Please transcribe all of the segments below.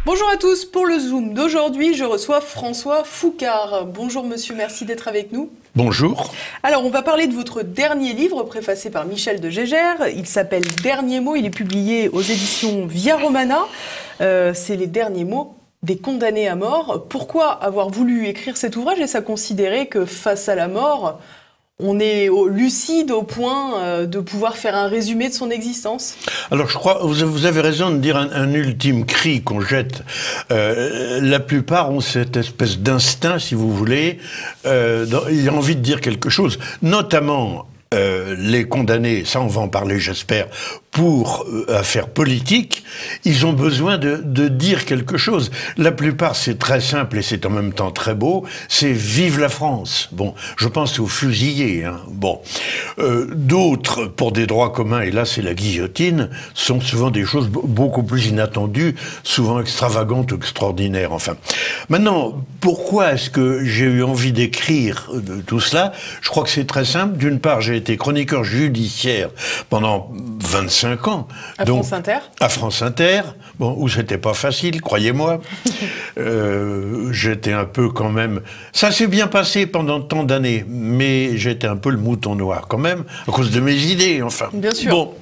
Bonjour à tous, pour le Zoom d'aujourd'hui, je reçois François Foucard. Bonjour monsieur, merci d'être avec nous. Bonjour. Alors, on va parler de votre dernier livre, préfacé par Michel de Gégère. Il s'appelle Derniers mots, il est publié aux éditions Via Romana. C'est les derniers mots des condamnés à mort. Pourquoi avoir voulu écrire cet ouvrage? Est-ce à considérer que face à la mort, on est lucide au point de pouvoir faire un résumé de son existence? Alors je crois, vous avez raison de dire un ultime cri qu'on jette. La plupart ont cette espèce d'instinct, si vous voulez, il a envie de dire quelque chose, notamment les condamnés, ça on va en parler j'espère, pour affaires politiques, ils ont besoin de dire quelque chose. La plupart, c'est très simple et c'est en même temps très beau, c'est « Vive la France ». Bon, je pense aux fusillés. Hein. Bon, d'autres, pour des droits communs, et là c'est la guillotine, sont souvent des choses beaucoup plus inattendues, souvent extravagantes ou extraordinaires, enfin. Maintenant, pourquoi est-ce que j'ai eu envie d'écrire tout cela? Je crois que c'est très simple. D'une part, j'ai été chroniqueur judiciaire pendant 25 ans. À France Inter. À France Inter, bon, où c'était pas facile, croyez-moi. J'étais un peu quand même... Ça s'est bien passé pendant tant d'années, mais j'étais un peu le mouton noir quand même, à cause de mes idées, enfin. Bien sûr. Bon,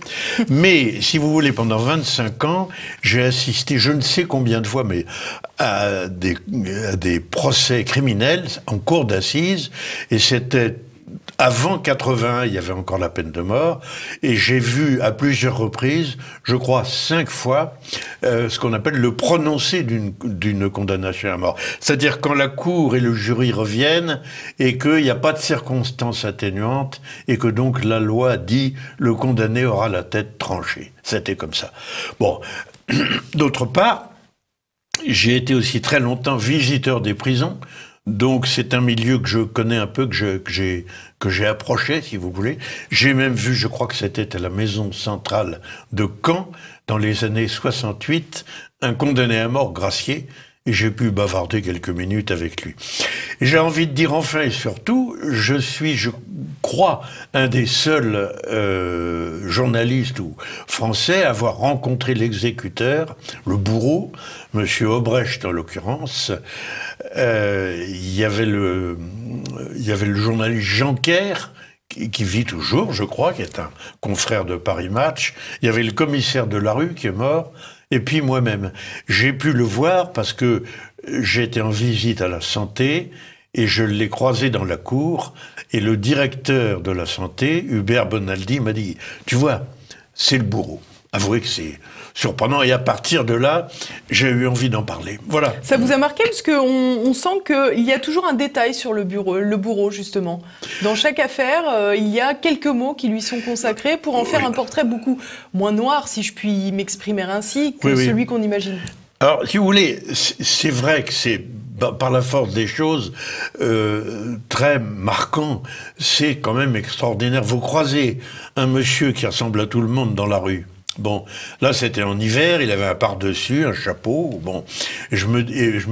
mais si vous voulez, pendant 25 ans, j'ai assisté, je ne sais combien de fois, mais à des procès criminels en cour d'assises, et c'était... Avant 81, il y avait encore la peine de mort, et j'ai vu à plusieurs reprises, je crois 5 fois, ce qu'on appelle le prononcé d'une condamnation à mort. C'est-à-dire quand la cour et le jury reviennent, et qu'il n'y a pas de circonstances atténuantes, et que donc la loi dit le condamné aura la tête tranchée. C'était comme ça. Bon, d'autre part, j'ai été aussi très longtemps visiteur des prisons. Donc c'est un milieu que je connais un peu, que j'ai approché, si vous voulez. J'ai même vu, je crois que c'était à la maison centrale de Caen, dans les années 68, un condamné à mort gracié, et j'ai pu bavarder quelques minutes avec lui. Et j'ai envie de dire enfin et surtout, je crois, un des seuls journalistes ou français à avoir rencontré l'exécuteur, le bourreau, Monsieur Obrecht en l'occurrence. Il y avait le journaliste Jean Kerr, qui vit toujours, je crois, qui est un confrère de Paris Match. Il y avait le commissaire de la rue qui est mort. Et puis moi-même, j'ai pu le voir parce que j'étais en visite à la santé et je l'ai croisé dans la cour. Et le directeur de la santé, Hubert Bonaldi, m'a dit « Tu vois, c'est le bourreau ». Avouez que c'est surprenant. Et à partir de là, j'ai eu envie d'en parler. Voilà. Ça vous a marqué parce qu'on sent qu'il y a toujours un détail sur le bourreau, justement. Dans chaque affaire, il y a quelques mots qui lui sont consacrés pour en faire un portrait beaucoup moins noir, si je puis m'exprimer ainsi, que celui qu'on imagine. Alors, si vous voulez, c'est vrai que c'est, par la force des choses, très marquant. C'est quand même extraordinaire. Vous croisez un monsieur qui ressemble à tout le monde dans la rue. Bon, là c'était en hiver, il avait un pardessus, un chapeau, bon, et je me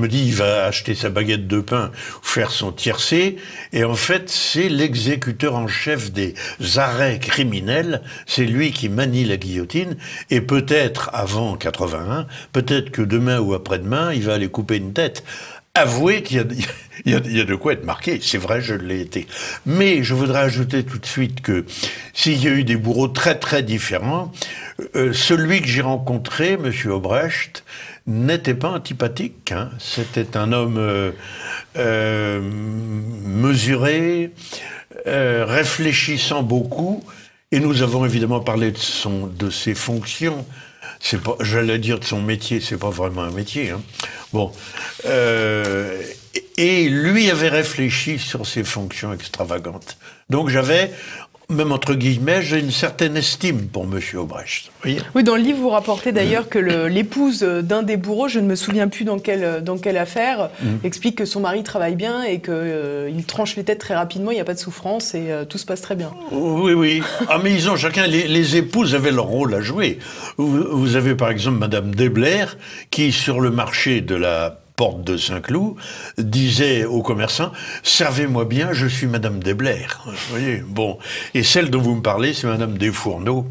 dis, il va acheter sa baguette de pain, faire son tiercé, et en fait c'est l'exécuteur en chef des arrêts criminels, c'est lui qui manie la guillotine, et peut-être avant 81, peut-être que demain ou après-demain, il va aller couper une tête. Avouez qu'il y a de quoi être marqué, c'est vrai, je l'ai été. Mais je voudrais ajouter tout de suite que s'il y a eu des bourreaux très très différents, celui que j'ai rencontré, Monsieur Obrecht, n'était pas antipathique. Hein. C'était un homme mesuré, réfléchissant beaucoup, et nous avons évidemment parlé de ses fonctions. C'est pas, j'allais dire de son métier, c'est pas vraiment un métier. Hein. Bon, et lui avait réfléchi sur ses fonctions extravagantes. Donc j'avais, même entre guillemets, j'ai une certaine estime pour Monsieur Obrecht. Oui, dans le livre, vous rapportez d'ailleurs que l'épouse d'un des bourreaux, je ne me souviens plus dans quelle affaire, explique que son mari travaille bien et qu'il tranche les têtes très rapidement, il n'y a pas de souffrance et tout se passe très bien. Oui, oui. Ah, mais ils ont chacun, les épouses avaient leur rôle à jouer. Vous avez par exemple Madame Debler, qui sur le marché de la porte de Saint-Cloud, disait aux commerçants « Servez-moi bien, je suis Madame Desblair ». Vous voyez, bon. Et celle dont vous me parlez, c'est Madame Desfourneaux,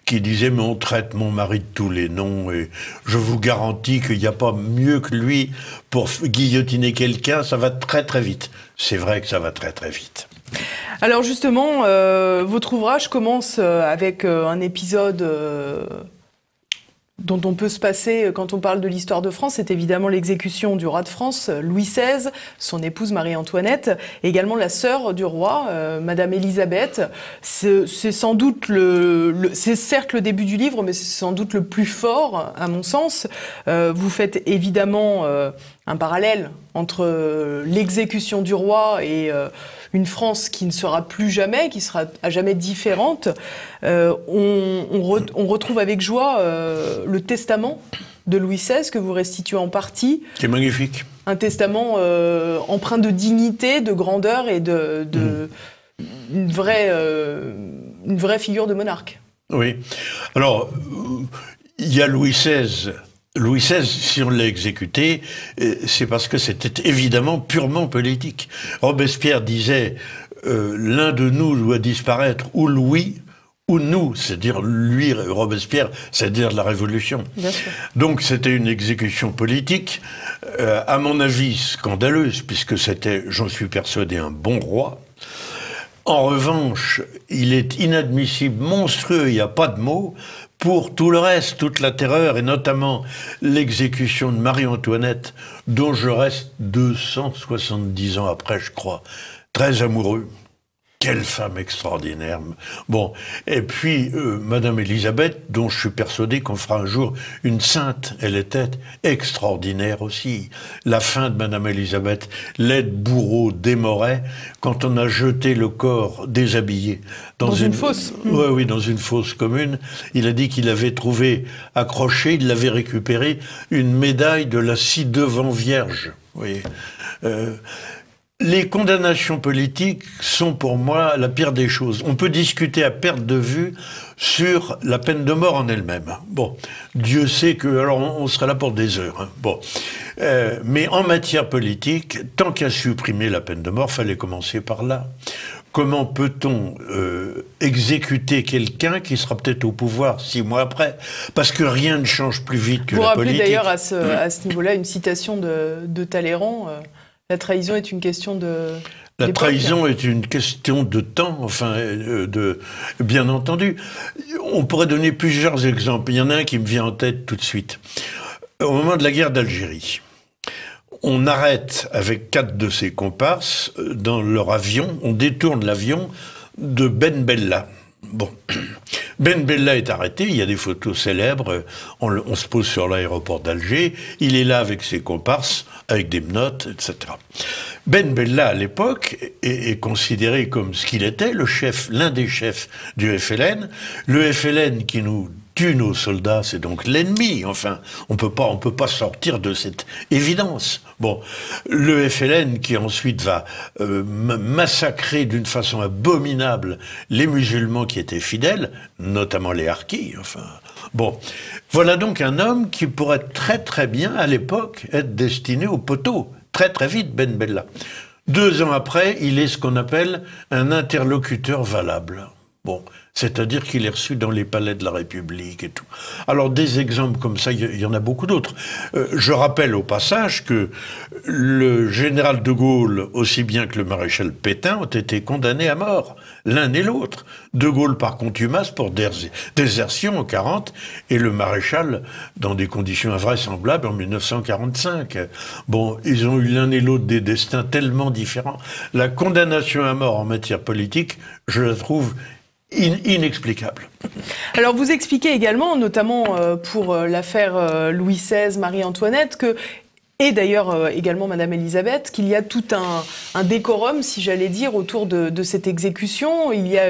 qui disait « Mais on traite mon mari de tous les noms et je vous garantis qu'il n'y a pas mieux que lui pour guillotiner quelqu'un, ça va très très vite ». C'est vrai que ça va très très vite. Alors justement, votre ouvrage commence avec un épisode dont on peut se passer quand on parle de l'histoire de France. C'est évidemment l'exécution du roi de France, Louis XVI, son épouse Marie-Antoinette, et également la sœur du roi, Madame Élisabeth. C'est sans doute c'est certes le début du livre, mais c'est sans doute le plus fort, à mon sens. Vous faites évidemment un parallèle entre l'exécution du roi et une France qui ne sera plus jamais, qui sera à jamais différente. On retrouve avec joie le testament de Louis XVI que vous restituez en partie. C'est magnifique. Un testament empreint de dignité, de grandeur et une vraie figure de monarque. Oui. Alors, il y a Louis XVI. Louis XVI, si on l'a exécuté, c'est parce que c'était évidemment purement politique. Robespierre disait l'un de nous doit disparaître, ou Louis, ou nous, c'est-à-dire lui, Robespierre, c'est-à-dire la Révolution. Bien sûr. Donc c'était une exécution politique, à mon avis scandaleuse, puisque c'était, j'en suis persuadé, un bon roi. En revanche, il est inadmissible, monstrueux, il n'y a pas de mots, pour tout le reste, toute la terreur, et notamment l'exécution de Marie-Antoinette, dont je reste 270 ans après, je crois, très amoureux. Quelle femme extraordinaire. Bon, et puis Madame Élisabeth, dont je suis persuadé qu'on fera un jour une sainte, elle était extraordinaire aussi. La fin de Madame Élisabeth, l'aide bourreau démorait quand on a jeté le corps déshabillé dans une fosse. Oui, dans une fosse commune. Il a dit qu'il avait trouvé accroché, il l'avait récupéré, une médaille de la ci-devant Vierge. Vous voyez. Les condamnations politiques sont pour moi la pire des choses. On peut discuter à perte de vue sur la peine de mort en elle-même. Bon, Dieu sait que... Alors, on sera là pour des heures. Hein. Bon. Mais en matière politique, tant qu'à supprimer la peine de mort, fallait commencer par là. Comment peut-on exécuter quelqu'un qui sera peut-être au pouvoir 6 mois après? Parce que rien ne change plus vite que la politique. Vous rappelez d'ailleurs à ce niveau-là une citation de Talleyrand. La trahison est une question de... La trahison est une question de temps, enfin, bien entendu. On pourrait donner plusieurs exemples. Il y en a un qui me vient en tête tout de suite. Au moment de la guerre d'Algérie, on arrête avec 4 de ses comparses dans leur avion, on détourne l'avion de Ben Bella. Bon, Ben Bella est arrêté, il y a des photos célèbres, on se pose sur l'aéroport d'Alger, il est là avec ses comparses, avec des menottes, etc. Ben Bella, à l'époque, est considéré comme ce qu'il était, le chef, l'un des chefs du FLN. Le FLN qui nous tue nos soldats, c'est donc l'ennemi. Enfin, on peut pas sortir de cette évidence. Bon, le FLN qui ensuite va massacrer d'une façon abominable les musulmans qui étaient fidèles, notamment les harkis. Enfin, bon, voilà donc un homme qui pourrait très très bien, à l'époque, être destiné au poteau. Très très vite, Ben Bella. 2 ans après, il est ce qu'on appelle un interlocuteur valable. Bon, c'est-à-dire qu'il est reçu dans les palais de la République et tout. Alors des exemples comme ça, il y en a beaucoup d'autres. Je rappelle au passage que le général de Gaulle, aussi bien que le maréchal Pétain, ont été condamnés à mort, l'un et l'autre. De Gaulle par contumace pour désertion en 40, et le maréchal dans des conditions invraisemblables en 1945. Bon, ils ont eu l'un et l'autre des destins tellement différents. La condamnation à mort en matière politique, je la trouve inexplicable. Alors vous expliquez également, notamment pour l'affaire Louis XVI, Marie-Antoinette, et d'ailleurs également Madame Élisabeth, qu'il y a tout un décorum, si j'allais dire, autour de cette exécution. Il y a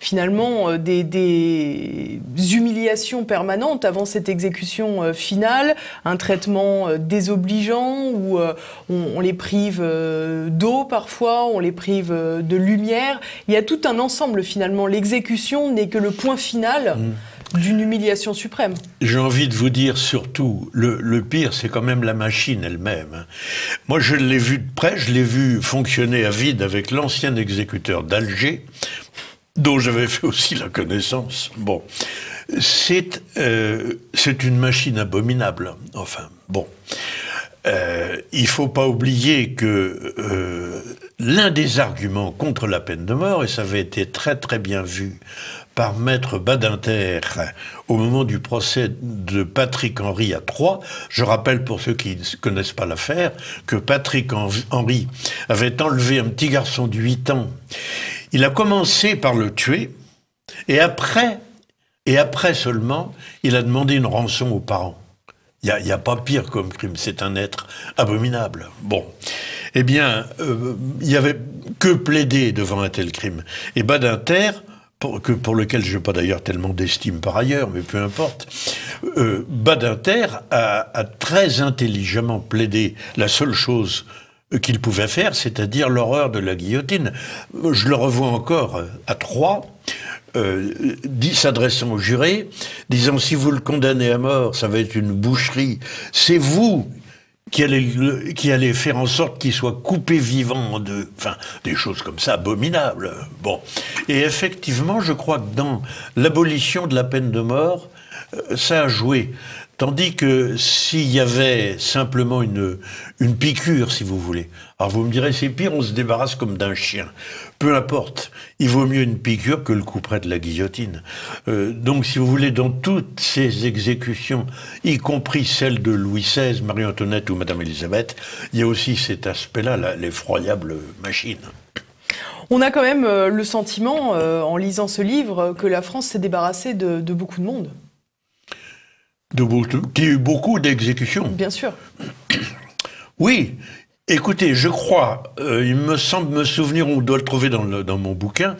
finalement des humiliations permanentes avant cette exécution finale, un traitement désobligeant où on les prive d'eau parfois, on les prive de lumière. Il y a tout un ensemble finalement. L'exécution n'est que le point final. d'une humiliation suprême. J'ai envie de vous dire surtout, le pire, c'est quand même la machine elle-même. Moi, je l'ai vu de près, je l'ai vu fonctionner à vide avec l'ancien exécuteur d'Alger, dont j'avais fait aussi la connaissance. Bon, c'est une machine abominable. Enfin, bon. Il ne faut pas oublier que l'un des arguments contre la peine de mort, et ça avait été très très bien vu par Maître Badinter au moment du procès de Patrick Henry à Troyes. Je rappelle pour ceux qui ne connaissent pas l'affaire que Patrick Henry avait enlevé un petit garçon de 8 ans. Il a commencé par le tuer et après seulement, il a demandé une rançon aux parents. Il n'y a pas pire comme crime, c'est un être abominable. Bon, eh bien, il n'y avait que plaider devant un tel crime. Et Badinter, pour lequel je n'ai pas d'ailleurs tellement d'estime par ailleurs, mais peu importe, Badinter a très intelligemment plaidé la seule chose qu'il pouvait faire, c'est-à-dire l'horreur de la guillotine. Je le revois encore à Troyes, s'adressant au juré, disant « Si vous le condamnez à mort, ça va être une boucherie. C'est vous qui allez faire en sorte qu'il soit coupé vivant en deux. » Enfin, des choses comme ça, abominables. Bon. Et effectivement, je crois que dans l'abolition de la peine de mort, ça a joué. Tandis que s'il y avait simplement une piqûre, si vous voulez, alors vous me direz, c'est pire, on se débarrasse comme d'un chien. Peu importe, il vaut mieux une piqûre que le couperet de la guillotine. Donc, si vous voulez, dans toutes ces exécutions, y compris celle de Louis XVI, Marie-Antoinette ou Madame Élisabeth, il y a aussi cet aspect-là, l'effroyable machine. On a quand même le sentiment, en lisant ce livre, que la France s'est débarrassée de beaucoup de monde. Qu'il y a eu beaucoup d'exécutions. Bien sûr. Oui. Écoutez, je crois, il me semble me souvenir, on doit le trouver dans mon bouquin,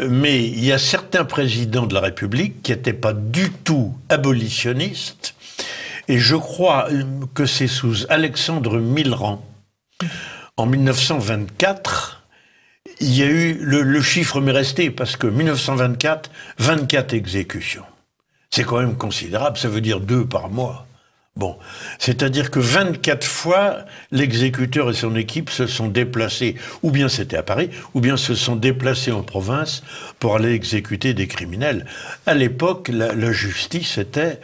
mais il y a certains présidents de la République qui n'étaient pas du tout abolitionnistes, et je crois que c'est sous Alexandre Millerand, en 1924, il y a eu, le chiffre m'est resté, parce que 1924, 24 exécutions. C'est quand même considérable, ça veut dire 2 par mois. Bon, c'est-à-dire que 24 fois, l'exécuteur et son équipe se sont déplacés, ou bien c'était à Paris, ou bien se sont déplacés en province pour aller exécuter des criminels. À l'époque, la justice était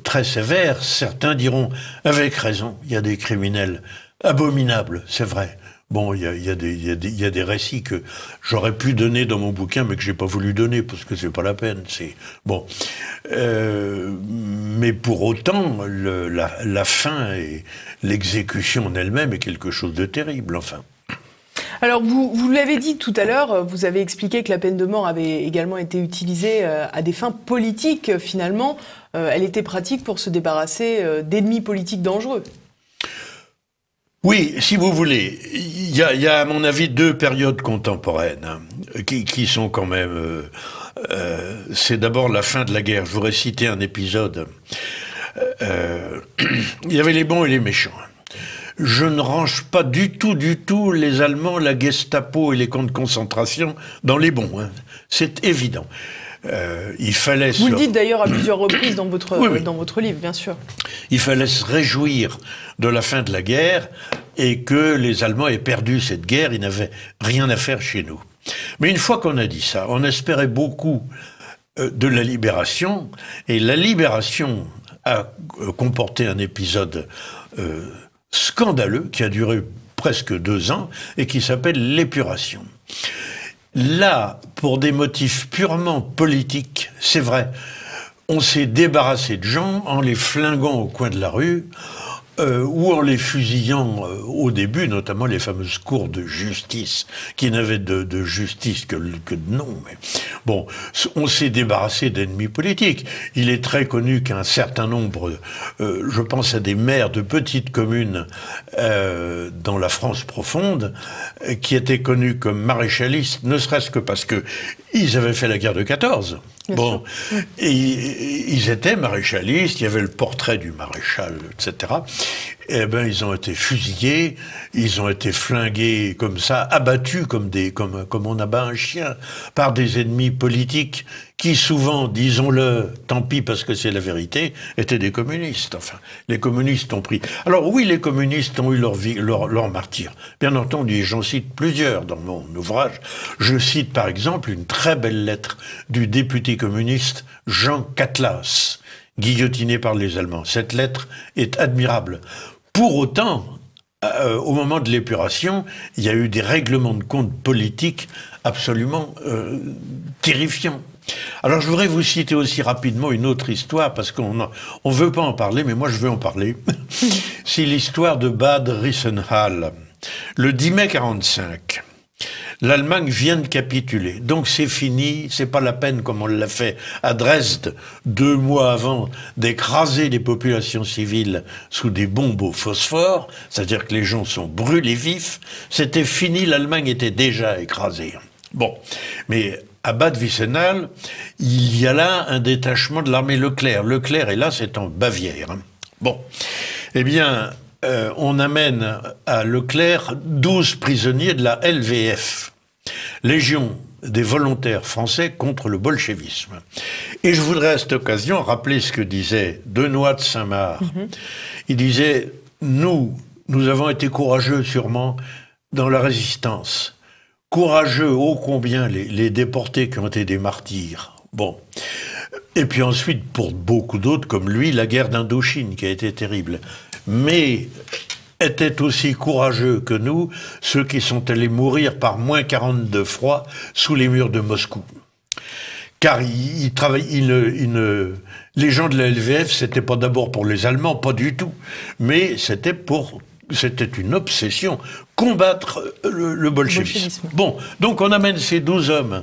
très sévère. Certains diront, avec raison, il y a des criminels abominables, c'est vrai. Bon, il y a des récits que j'aurais pu donner dans mon bouquin, mais que j'ai pas voulu donner, parce que c'est pas la peine. C'est bon. Mais pour autant, la fin et l'exécution en elle-même est quelque chose de terrible, enfin. Alors, vous l'avez dit tout à l'heure, vous avez expliqué que la peine de mort avait également été utilisée à des fins politiques, finalement. Elle était pratique pour se débarrasser d'ennemis politiques dangereux. Oui, si vous voulez, il y a à mon avis 2 périodes contemporaines qui sont quand même... c'est d'abord la fin de la guerre. Je voudrais citer un épisode. Il y avait les bons et les méchants. Je ne range pas du tout les Allemands, la Gestapo et les camps de concentration dans les bons. Hein. C'est évident. Il fallait Vous le dites d'ailleurs à plusieurs reprises dans votre livre, bien sûr. Il fallait se réjouir de la fin de la guerre et que les Allemands aient perdu cette guerre, ils n'avaient rien à faire chez nous. Mais une fois qu'on a dit ça, on espérait beaucoup de la libération, et la libération a comporté un épisode scandaleux qui a duré presque 2 ans et qui s'appelle l'épuration. Là, pour des motifs purement politiques, c'est vrai, on s'est débarrassé de gens en les flinguant au coin de la rue ou en les fusillant au début, notamment les fameuses cours de justice, qui n'avaient de justice que de nom. Mais bon, on s'est débarrassé d'ennemis politiques. Il est très connu qu'un certain nombre, je pense à des maires de petites communes dans la France profonde, qui étaient connus comme maréchalistes, ne serait-ce que parce que ils avaient fait la guerre de 14. Bon, et ils étaient maréchalistes, il y avait le portrait du maréchal, etc. eh ben, ils ont été fusillés, ils ont été flingués comme ça, abattus comme on abat un chien, par des ennemis politiques qui souvent, disons-le, tant pis parce que c'est la vérité, étaient des communistes. Enfin, les communistes ont pris... Alors oui, les communistes ont eu leur martyr. Bien entendu, j'en cite plusieurs dans mon ouvrage. Je cite par exemple une très belle lettre du député communiste Jean Catlas, guillotiné par les Allemands. Cette lettre est admirable. Pour autant, au moment de l'épuration, il y a eu des règlements de compte politiques absolument terrifiants. Alors je voudrais vous citer aussi rapidement une autre histoire, parce qu'on ne veut pas en parler, mais moi je veux en parler. C'est l'histoire de Bad Rissenhall. Le 10 mai 1945, l'Allemagne vient de capituler, donc c'est fini, c'est pas la peine, comme on l'a fait à Dresde 2 mois avant, d'écraser les populations civiles sous des bombes au phosphore, c'est-à-dire que les gens sont brûlés vifs. C'était fini, l'Allemagne était déjà écrasée. Bon, mais à Bad Wissenhall, il y a là un détachement de l'armée Leclerc. Leclerc est là, c'est en Bavière. Bon, eh bien, on amène à Leclerc 12 prisonniers de la LVF, Légion des volontaires français contre le bolchevisme. Et je voudrais à cette occasion rappeler ce que disait Benoît de Saint-Marc. Il disait, nous avons été courageux sûrement dans la résistance. Courageux, ô combien les déportés qui ont été des martyrs. Bon. Et puis ensuite, pour beaucoup d'autres, comme lui, la guerre d'Indochine, qui a été terrible. Mais étaient aussi courageux que nous ceux qui sont allés mourir par moins 40 de froid sous les murs de Moscou. Car les gens de la LVF, c'était pas d'abord pour les Allemands, pas du tout, mais c'était une obsession, combattre le bolchevisme. Bon, donc on amène ces 12 hommes.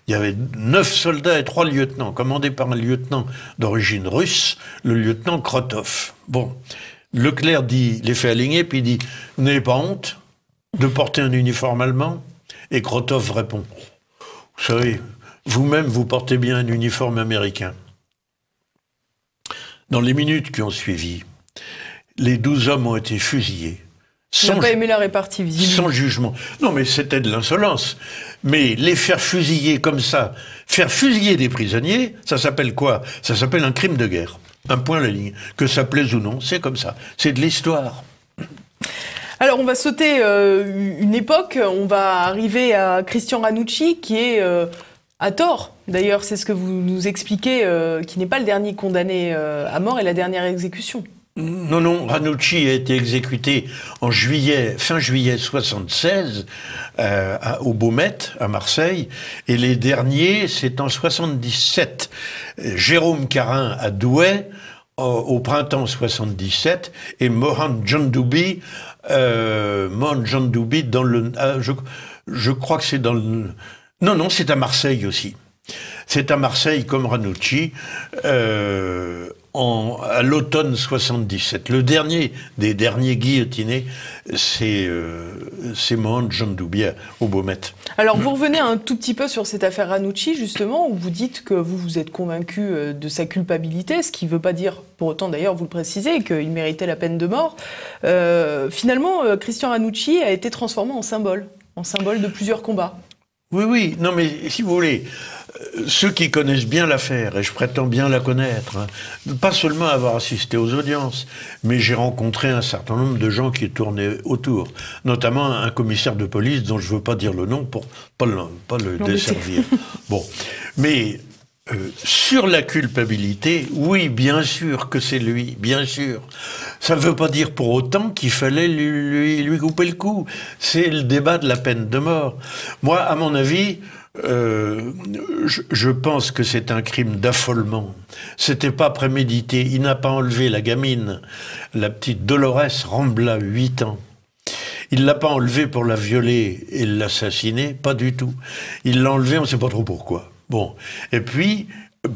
Il y avait 9 soldats et 3 lieutenants, commandés par un lieutenant d'origine russe, le lieutenant Krotov. Bon, Leclerc les fait aligner, puis il dit « Vous n'avez pas honte de porter un uniforme allemand ?» Et Krotov répond « Vous savez, vous-même, vous portez bien un uniforme américain. » Dans les minutes qui ont suivi, les 12 hommes ont été fusillés. Il n'a pas aimé la répartie, visiblement. Sans jugement. Non, mais c'était de l'insolence. Mais les faire fusiller comme ça, faire fusiller des prisonniers, ça s'appelle quoi? Ça s'appelle un crime de guerre. Un point à la ligne. Que ça plaise ou non, c'est comme ça. C'est de l'histoire. Alors, on va sauter une époque. On va arriver à Christian Ranucci, qui est... à tort, d'ailleurs, c'est ce que vous nous expliquez, qui n'est pas le dernier condamné à mort et la dernière exécution. Non, Ranucci a été exécuté en fin juillet 1976 au Baumet, à Marseille, et les derniers, c'est en 1977. Jérôme Carin à Douai, au printemps 1977, et Mohan Djandoubi dans le... je crois que c'est dans le... Non, c'est à Marseille aussi. C'est à Marseille comme Ranucci, à l'automne 77. Le dernier des derniers guillotinés, c'est Mohan Djandoubi au Baumet. Alors vous revenez un tout petit peu sur cette affaire Ranucci, justement, où vous dites que vous êtes convaincu de sa culpabilité, ce qui ne veut pas dire, pour autant d'ailleurs, vous le précisez, qu'il méritait la peine de mort. Finalement, Christian Ranucci a été transformé en symbole de plusieurs combats. Oui, non mais si vous voulez, ceux qui connaissent bien l'affaire, et je prétends bien la connaître, hein, pas seulement avoir assisté aux audiences, mais j'ai rencontré un certain nombre de gens qui tournaient autour, notamment un commissaire de police dont je ne veux pas dire le nom pour pas le desservir. Bon, mais sur la culpabilité, oui, bien sûr que c'est lui, bien sûr. Ça ne veut pas dire pour autant qu'il fallait lui couper le cou. C'est le débat de la peine de mort. Moi, à mon avis, je pense que c'est un crime d'affolement. C'était pas prémédité. Il n'a pas enlevé la gamine, la petite Dolores Rambla, 8 ans. Il l'a pas enlevée pour la violer et l'assassiner, pas du tout. Il l'a enlevée, on ne sait pas trop pourquoi. Bon, et puis,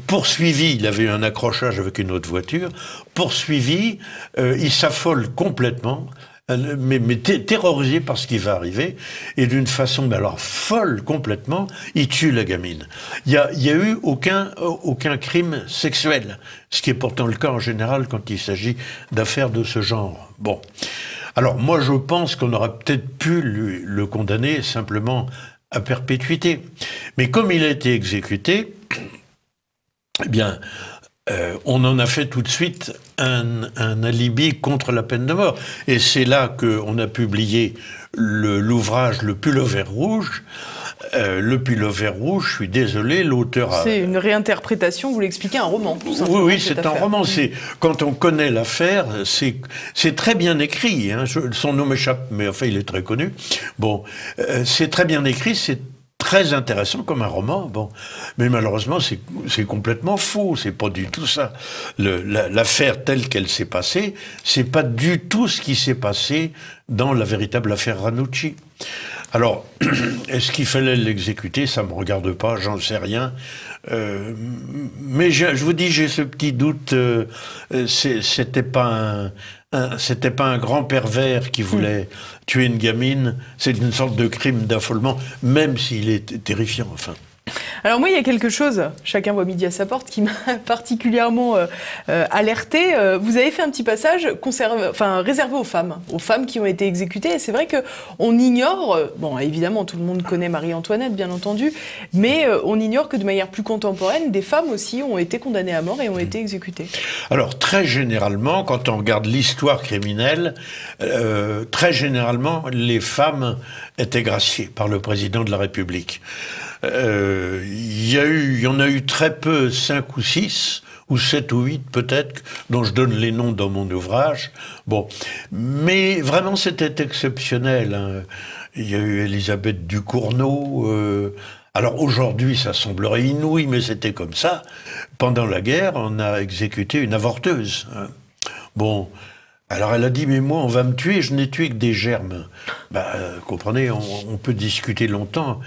poursuivi, il avait eu un accrochage avec une autre voiture, poursuivi, il s'affole complètement, mais terrorisé par ce qui va arriver, et d'une façon, mais alors folle complètement, il tue la gamine. Il y a eu aucun crime sexuel, ce qui est pourtant le cas en général quand il s'agit d'affaires de ce genre. Bon. Alors moi je pense qu'on aurait peut-être pu le condamner simplement à perpétuité. Mais comme il a été exécuté, eh bien, on en a fait tout de suite un alibi contre la peine de mort. Et c'est là qu'on a publié l'ouvrage Le Pullover rouge. Le Pullover rouge, je suis désolé, l'auteur a... C'est une réinterprétation, vous l'expliquez, un roman, tout simplement. Oui, c'est un roman. Quand on connaît l'affaire, c'est très bien écrit. Hein. Son nom m'échappe, mais enfin, il est très connu. Bon, c'est très bien écrit, c'est très intéressant comme un roman, bon, mais malheureusement c'est complètement faux, c'est pas du tout ça. L'affaire telle qu'elle s'est passée, c'est pas du tout ce qui s'est passé dans la véritable affaire Ranucci. Alors, est-ce qu'il fallait l'exécuter? Ça me regarde pas, j'en sais rien. Mais je vous dis, j'ai ce petit doute. C'était pas un grand pervers qui voulait tuer une gamine. C'est une sorte de crime d'affolement, même s'il est terrifiant, enfin. Alors moi, il y a quelque chose, chacun voit midi à sa porte, qui m'a particulièrement alerté. Vous avez fait un petit passage réservé aux femmes qui ont été exécutées. Et c'est vrai qu'on ignore, bon évidemment tout le monde connaît Marie-Antoinette bien entendu, mais on ignore que de manière plus contemporaine, des femmes aussi ont été condamnées à mort et ont été exécutées. Alors très généralement, quand on regarde l'histoire criminelle, très généralement les femmes étaient graciées par le président de la République. Il y en a eu très peu, 5 ou 6, ou 7 ou 8 peut-être, dont je donne les noms dans mon ouvrage. Bon, mais vraiment c'était exceptionnel. Hein. Il y a eu Elisabeth Ducournau. Alors aujourd'hui, ça semblerait inouï, mais c'était comme ça. Pendant la guerre, on a exécuté une avorteuse. Hein. Bon. Alors elle a dit, mais moi on va me tuer, je n'ai tué que des germes. Comprenez, on peut discuter longtemps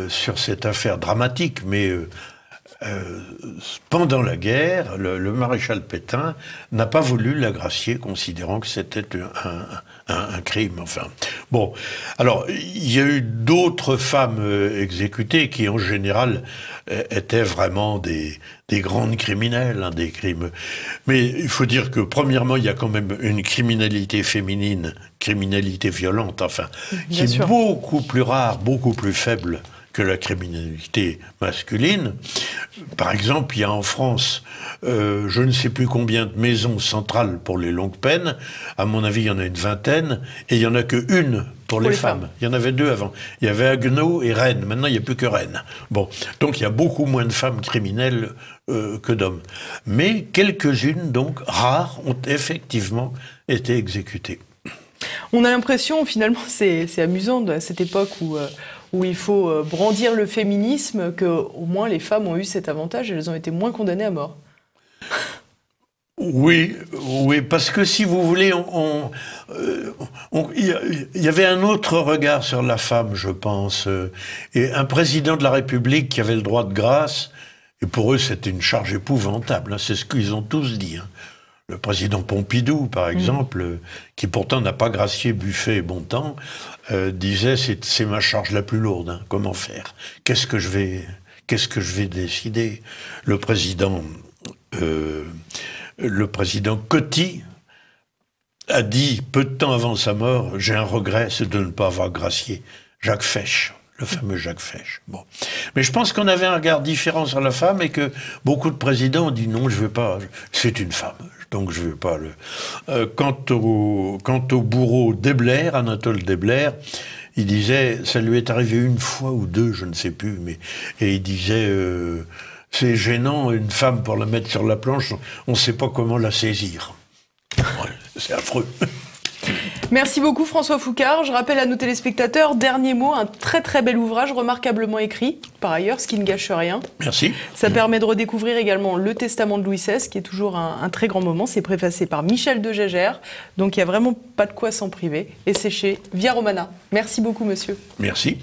sur cette affaire dramatique, mais pendant la guerre, le maréchal Pétain n'a pas voulu la gracier, considérant que c'était un crime. Enfin, bon, alors il y a eu d'autres femmes exécutées qui, en général, étaient vraiment des grandes criminelles, hein, des crimes. Mais il faut dire que, premièrement, il y a quand même une criminalité féminine, criminalité violente, enfin, qui est beaucoup plus rare, beaucoup plus faible que la criminalité masculine. Par exemple, il y a en France, je ne sais plus combien de maisons centrales pour les longues peines. À mon avis, il y en a une vingtaine, et il n'y en a qu'une pour les femmes. Il y en avait 2 avant. Il y avait Haguenau et Rennes. Maintenant, il n'y a plus que Rennes. Bon, donc il y a beaucoup moins de femmes criminelles que d'hommes. Mais quelques-unes, donc rares, ont effectivement été exécutées. On a l'impression, finalement, c'est amusant à cette époque où il faut brandir le féminisme, qu'au moins les femmes ont eu cet avantage et elles ont été moins condamnées à mort. Oui, parce que si vous voulez, il y avait un autre regard sur la femme, je pense, et un président de la République qui avait le droit de grâce, et pour eux c'était une charge épouvantable, hein, c'est ce qu'ils ont tous dit. Hein. Le président Pompidou, par exemple, qui pourtant n'a pas gracié Buffet et Bontemps, disait c'est ma charge la plus lourde. Hein, comment faire? Qu'est-ce que je vais décider? Le président Coty a dit peu de temps avant sa mort, j'ai un regret, c'est de ne pas avoir gracié Jacques Fesch. Le fameux Jacques Fesch. Bon. Mais je pense qu'on avait un regard différent sur la femme et que beaucoup de présidents ont dit non, je ne veux pas, c'est une femme, donc je ne veux pas le... Quant au bourreau Deblair, Anatole Deblair, il disait, ça lui est arrivé 1 fois ou 2, je ne sais plus, et il disait, c'est gênant, une femme pour la mettre sur la planche, on ne sait pas comment la saisir. Ouais, c'est affreux. Merci beaucoup François Foucart. Je rappelle à nos téléspectateurs, Dernier mot, un très très bel ouvrage, remarquablement écrit, par ailleurs, ce qui ne gâche rien. Merci. Ça permet de redécouvrir également Le Testament de Louis XVI, qui est toujours un très grand moment. C'est préfacé par Michel de Gégère, donc il n'y a vraiment pas de quoi s'en priver. Et c'est chez Via Romana. Merci beaucoup monsieur. Merci.